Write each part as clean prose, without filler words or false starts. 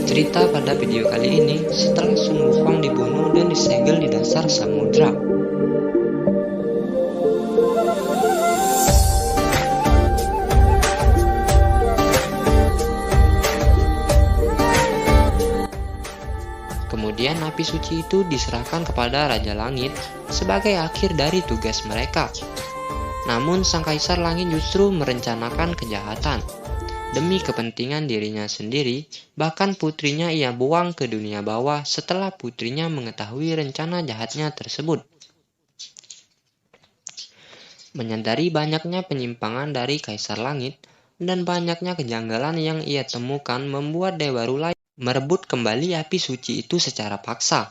Cerita pada video kali ini setelah Sun Wukong dibunuh dan disegel di dasar samudra. Kemudian api suci itu diserahkan kepada Raja Langit sebagai akhir dari tugas mereka. Namun Sang Kaisar Langit justru merencanakan kejahatan. Demi kepentingan dirinya sendiri, bahkan putrinya ia buang ke dunia bawah setelah putrinya mengetahui rencana jahatnya tersebut. Menyadari banyaknya penyimpangan dari Kaisar Langit dan banyaknya kejanggalan yang ia temukan membuat Dewa Rulai merebut kembali api suci itu secara paksa.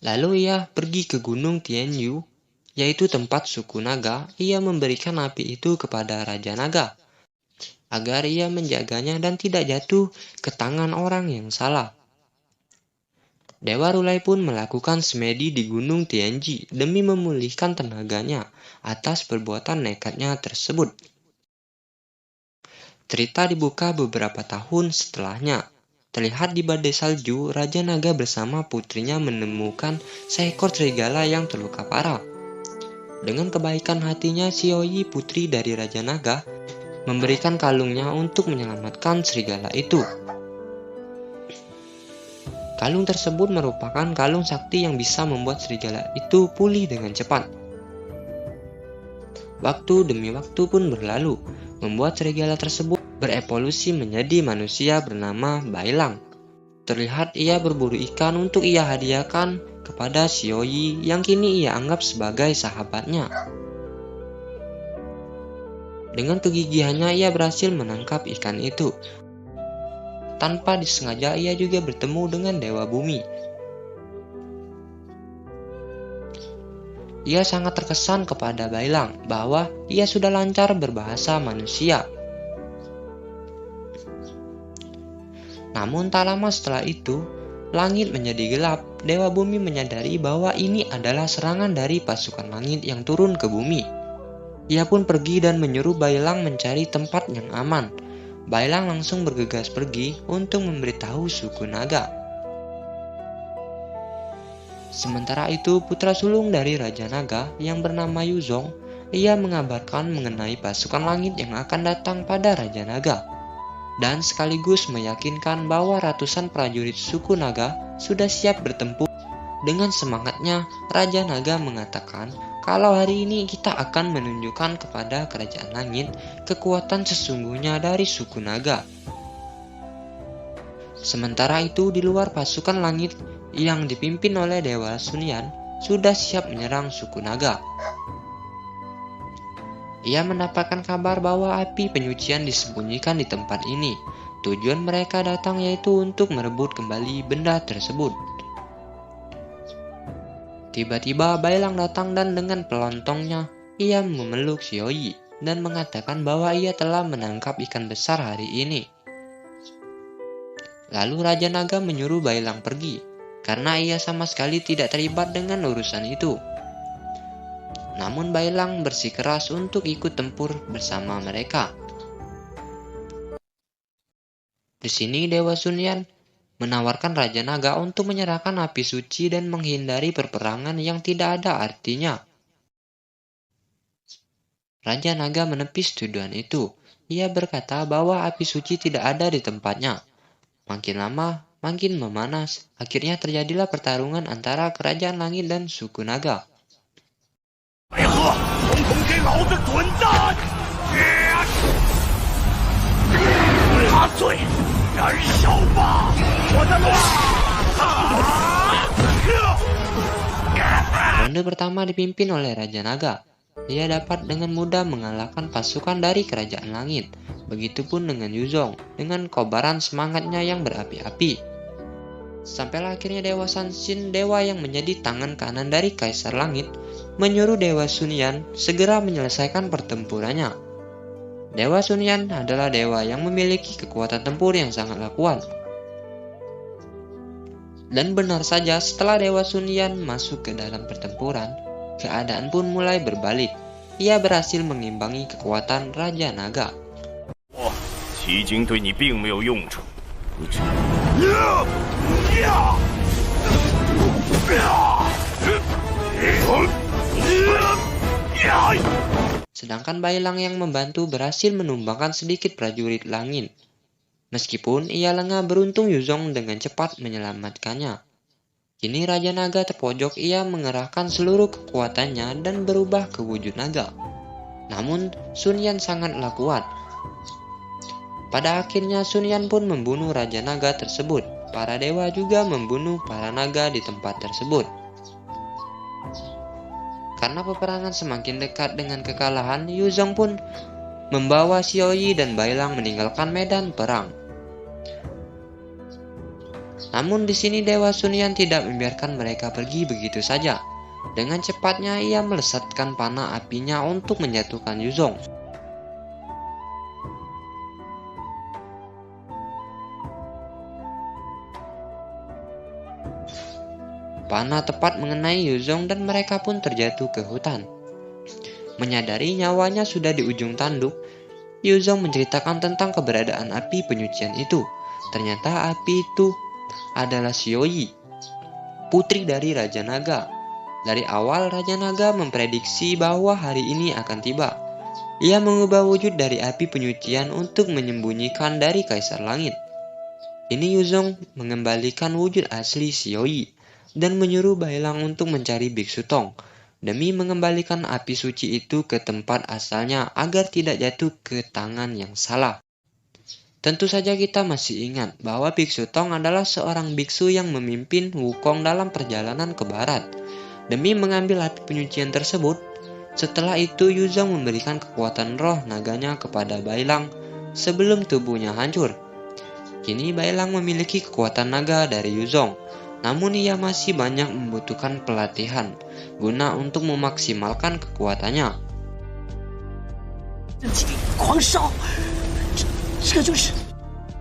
Lalu ia pergi ke Gunung Tianyu, yaitu tempat suku naga. Ia memberikan api itu kepada Raja Naga agar ia menjaganya dan tidak jatuh ke tangan orang yang salah. Dewa Rulai pun melakukan semedi di Gunung Tianji demi memulihkan tenaganya atas perbuatan nekatnya tersebut. Cerita dibuka beberapa tahun setelahnya. Terlihat di badai salju, Raja Naga bersama putrinya menemukan seekor serigala yang terluka parah. Dengan kebaikan hatinya, Xiaoyi, putri dari Raja Naga, memberikan kalungnya untuk menyelamatkan serigala itu. Kalung tersebut merupakan kalung sakti yang bisa membuat serigala itu pulih dengan cepat. Waktu demi waktu pun berlalu, membuat serigala tersebut berevolusi menjadi manusia bernama Bailang. Terlihat ia berburu ikan untuk ia hadiahkan kepada Xiaoyi yang kini ia anggap sebagai sahabatnya. Dengan kegigihannya ia berhasil menangkap ikan itu. Tanpa disengaja ia juga bertemu dengan Dewa Bumi. Ia sangat terkesan kepada Bailang bahwa ia sudah lancar berbahasa manusia. Namun tak lama setelah itu, langit menjadi gelap. Dewa Bumi menyadari bahwa ini adalah serangan dari pasukan langit yang turun ke bumi. Ia pun pergi dan menyuruh Bailang mencari tempat yang aman. Bailang langsung bergegas pergi untuk memberitahu suku naga. Sementara itu, putra sulung dari Raja Naga yang bernama Yuzong, ia mengabarkan mengenai pasukan langit yang akan datang pada Raja Naga, dan sekaligus meyakinkan bahwa ratusan prajurit suku naga sudah siap bertempur. Dengan semangatnya, Raja Naga mengatakan kalau hari ini kita akan menunjukkan kepada kerajaan langit kekuatan sesungguhnya dari suku naga. Sementara itu, di luar pasukan langit yang dipimpin oleh Dewa Sunyan sudah siap menyerang suku naga. Ia mendapatkan kabar bahwa api penyucian disembunyikan di tempat ini. Tujuan mereka datang yaitu untuk merebut kembali benda tersebut. Tiba-tiba Bailang datang dan dengan pelontongnya ia memeluk Xiaoyi dan mengatakan bahwa ia telah menangkap ikan besar hari ini. Lalu Raja Naga menyuruh Bailang pergi karena ia sama sekali tidak terlibat dengan urusan itu. Namun Bailang bersikeras untuk ikut tempur bersama mereka. Di sini Dewa Sunyan menawarkan Raja Naga untuk menyerahkan api suci dan menghindari perperangan yang tidak ada artinya. Raja Naga menepis tuduhan itu. Ia berkata bahwa api suci tidak ada di tempatnya. Makin lama, makin memanas. Akhirnya terjadilah pertarungan antara kerajaan langit dan suku naga. Ronde pertama dipimpin oleh Raja Naga. Dia dapat dengan mudah mengalahkan pasukan dari kerajaan langit. Begitupun dengan Yuzong, dengan kobaran semangatnya yang berapi-api. Sampailah akhirnya Dewa Sanxin, dewa yang menjadi tangan kanan dari Kaisar Langit, menyuruh Dewa Sunyan segera menyelesaikan pertempurannya. Dewa Sunyan adalah dewa yang memiliki kekuatan tempur yang sangatlah kuat. Dan benar saja, setelah Dewa Sunyan masuk ke dalam pertempuran, keadaan pun mulai berbalik. Ia berhasil mengimbangi kekuatan Raja Naga. 奇经对你并没有用处，你只……Sedangkan Bailang yang membantu berhasil menumbangkan sedikit prajurit langit. Meskipun ia lengah, beruntung Yuzong dengan cepat menyelamatkannya. Kini Raja Naga terpojok, ia mengerahkan seluruh kekuatannya dan berubah ke wujud naga. Namun Sun Yan sangatlah kuat. Pada akhirnya Sun Yan pun membunuh Raja Naga tersebut. Para dewa juga membunuh para naga di tempat tersebut. Karena peperangan semakin dekat dengan kekalahan, Yuzong pun membawa Xiaoyi dan Bailang meninggalkan medan perang. Namun di sini Dewa Sun Yan tidak membiarkan mereka pergi begitu saja. Dengan cepatnya ia melesatkan panah apinya untuk menjatuhkan Yuzong. Panah tepat mengenai Yuzong dan mereka pun terjatuh ke hutan. Menyadari nyawanya sudah di ujung tanduk, Yuzong menceritakan tentang keberadaan api penyucian itu. Ternyata api itu adalah Xiaoyi, putri dari Raja Naga. Dari awal Raja Naga memprediksi bahwa hari ini akan tiba. Ia mengubah wujud dari api penyucian untuk menyembunyikan dari Kaisar Langit. Ini Yuzong mengembalikan wujud asli Xiaoyi dan menyuruh Bailang untuk mencari Biksu Tong demi mengembalikan api suci itu ke tempat asalnya agar tidak jatuh ke tangan yang salah. Tentu saja kita masih ingat bahwa Biksu Tong adalah seorang biksu yang memimpin Wukong dalam perjalanan ke barat. Demi mengambil api penyucian tersebut, setelah itu Yuzong memberikan kekuatan roh naganya kepada Bailang sebelum tubuhnya hancur. Kini Bailang memiliki kekuatan naga dari Yuzong, namun ia masih banyak membutuhkan pelatihan guna untuk memaksimalkan kekuatannya.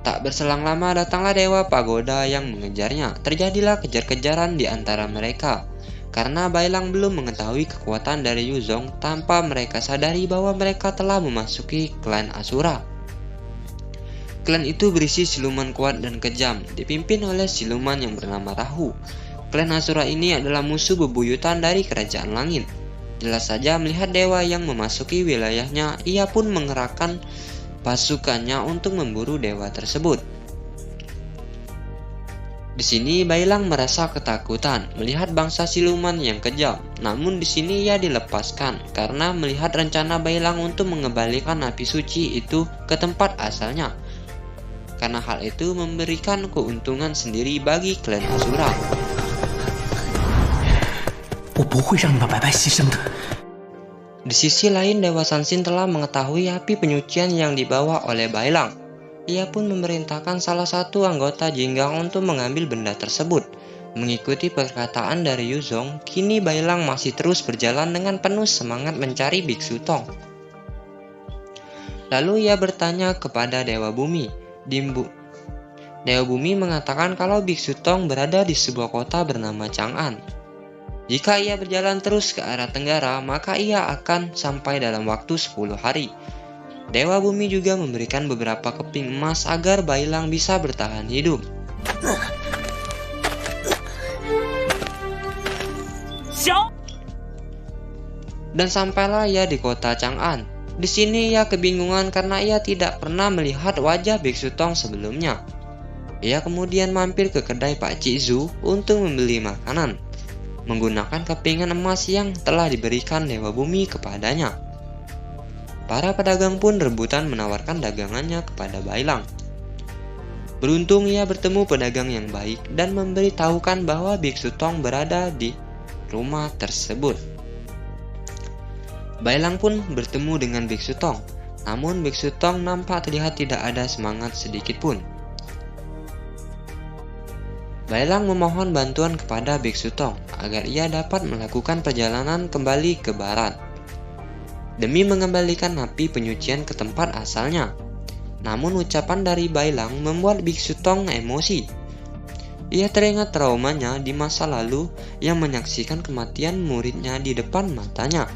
Tak berselang lama datanglah Dewa Pagoda yang mengejarnya. Terjadilah kejar-kejaran di antara mereka. Karena Bailang belum mengetahui kekuatan dari Yuzong, tanpa mereka sadari bahwa mereka telah memasuki klan Asura. Klan itu berisi siluman kuat dan kejam, dipimpin oleh siluman yang bernama Rahu. Klan Asura ini adalah musuh bebuyutan dari Kerajaan Langit. Jelas saja melihat dewa yang memasuki wilayahnya, ia pun mengerahkan pasukannya untuk memburu dewa tersebut. Di sini Bailang merasa ketakutan melihat bangsa siluman yang kejam. Namun di sini ia dilepaskan karena melihat rencana Bailang untuk mengembalikan api suci itu ke tempat asalnya. Karena hal itu memberikan keuntungan sendiri bagi klan Asura. Di sisi lain, Dewa Sanxin telah mengetahui api penyucian yang dibawa oleh Bailang. Ia pun memerintahkan salah satu anggota Jinggang untuk mengambil benda tersebut. Mengikuti perkataan dari Yuzong, kini Bailang masih terus berjalan dengan penuh semangat mencari Biksu Tong. Lalu ia bertanya kepada Dewa Bumi. Dewa Bumi mengatakan kalau Biksu Tong berada di sebuah kota bernama Chang'an. Jika ia berjalan terus ke arah tenggara, maka ia akan sampai dalam waktu 10 hari. Dewa Bumi juga memberikan beberapa keping emas agar Bailang bisa bertahan hidup. Dan sampailah ia di kota Chang'an. Di sini ia kebingungan karena ia tidak pernah melihat wajah Biksu Tong sebelumnya. Ia kemudian mampir ke kedai Pak Cik Zu untuk membeli makanan, menggunakan kepingan emas yang telah diberikan Dewa Bumi kepadanya. Para pedagang pun rebutan menawarkan dagangannya kepada Bailang. Beruntung ia bertemu pedagang yang baik dan memberitahukan bahwa Biksu Tong berada di rumah tersebut. Bailang pun bertemu dengan Biksu Tong, namun Biksu Tong nampak terlihat tidak ada semangat sedikit pun. Bailang memohon bantuan kepada Biksu Tong agar ia dapat melakukan perjalanan kembali ke barat demi mengembalikan api penyucian ke tempat asalnya. Namun ucapan dari Bailang membuat Biksu Tong emosi. Ia teringat traumanya di masa lalu yang menyaksikan kematian muridnya di depan matanya.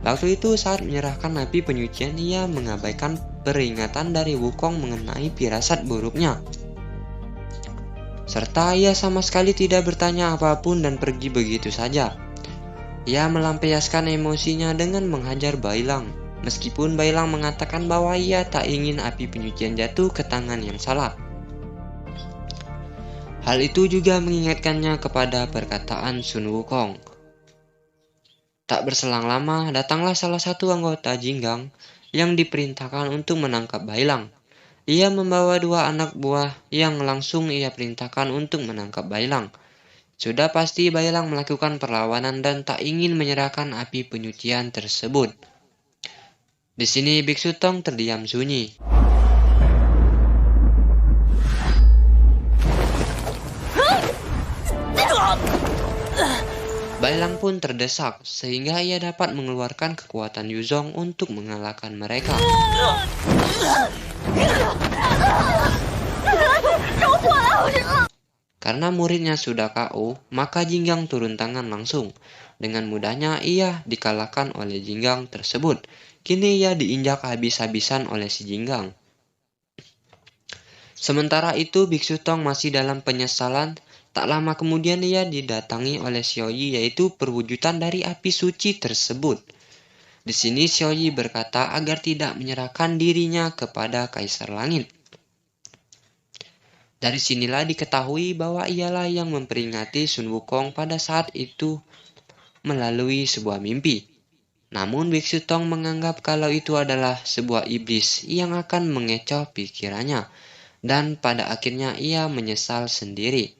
Waktu itu saat menyerahkan api penyucian ia mengabaikan peringatan dari Wukong mengenai firasat buruknya. Serta ia sama sekali tidak bertanya apapun dan pergi begitu saja. Ia melampiaskan emosinya dengan menghajar Bailang, meskipun Bailang mengatakan bahwa ia tak ingin api penyucian jatuh ke tangan yang salah. Hal itu juga mengingatkannya kepada perkataan Sun Wukong. Tak berselang lama, datanglah salah satu anggota Jinggang yang diperintahkan untuk menangkap Bailang. Ia membawa 2 anak buah yang langsung ia perintahkan untuk menangkap Bailang. Sudah pasti Bailang melakukan perlawanan dan tak ingin menyerahkan api penyucian tersebut. Di sini Biksu Tong terdiam sunyi. Bailang pun terdesak sehingga ia dapat mengeluarkan kekuatan Yuzong untuk mengalahkan mereka. Karena muridnya sudah KO, maka Jinggang turun tangan langsung. Dengan mudahnya ia dikalahkan oleh Jinggang tersebut. Kini ia diinjak habis-habisan oleh si Jinggang. Sementara itu Biksu Tong masih dalam penyesalan. Tak lama kemudian ia didatangi oleh Xiaoyi, yaitu perwujudan dari api suci tersebut. Di sini Xiaoyi berkata agar tidak menyerahkan dirinya kepada Kaisar Langit. Dari sinilah diketahui bahwa ialah yang memperingati Sun Wukong pada saat itu melalui sebuah mimpi. Namun Biksu Tong menganggap kalau itu adalah sebuah iblis yang akan mengecoh pikirannya, dan pada akhirnya ia menyesal sendiri.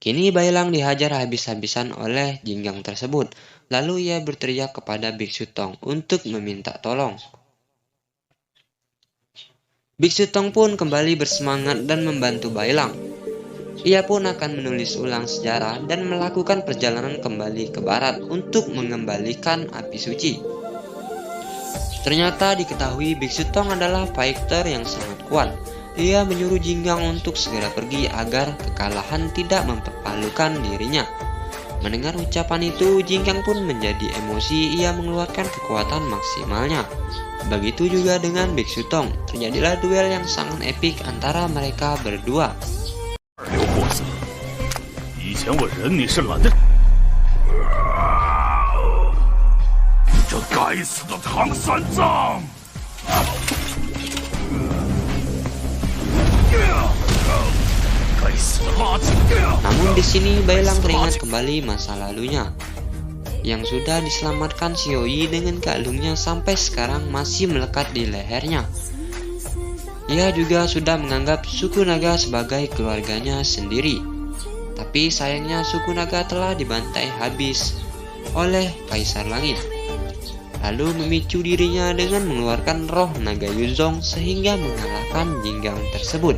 Kini Bailang dihajar habis-habisan oleh Jinggang tersebut. Lalu ia berteriak kepada Biksu Tong untuk meminta tolong. Biksu Tong pun kembali bersemangat dan membantu Bailang. Ia pun akan menulis ulang sejarah dan melakukan perjalanan kembali ke barat untuk mengembalikan api suci. Ternyata diketahui Biksu Tong adalah fighter yang sangat kuat. Ia menyuruh Jinggang untuk segera pergi agar kekalahan tidak mempermalukan dirinya. Mendengar ucapan itu, Jinggang pun menjadi emosi. Ia mengeluarkan kekuatan maksimalnya. Begitu juga dengan Biksu Tong. Terjadilah duel yang sangat epik antara mereka berdua. 刘货色，以前我忍你是懒得。这该死的唐三藏！ Namun di sini Bailang teringat kembali masa lalunya yang sudah diselamatkan Xiaoyi dengan kalungnya sampai sekarang masih melekat di lehernya. Ia juga sudah menganggap suku naga sebagai keluarganya sendiri. Tapi sayangnya suku naga telah dibantai habis oleh Kaisar Langit. Lalu memicu dirinya dengan mengeluarkan roh naga Yuzong sehingga mengalahkan Jinggang tersebut.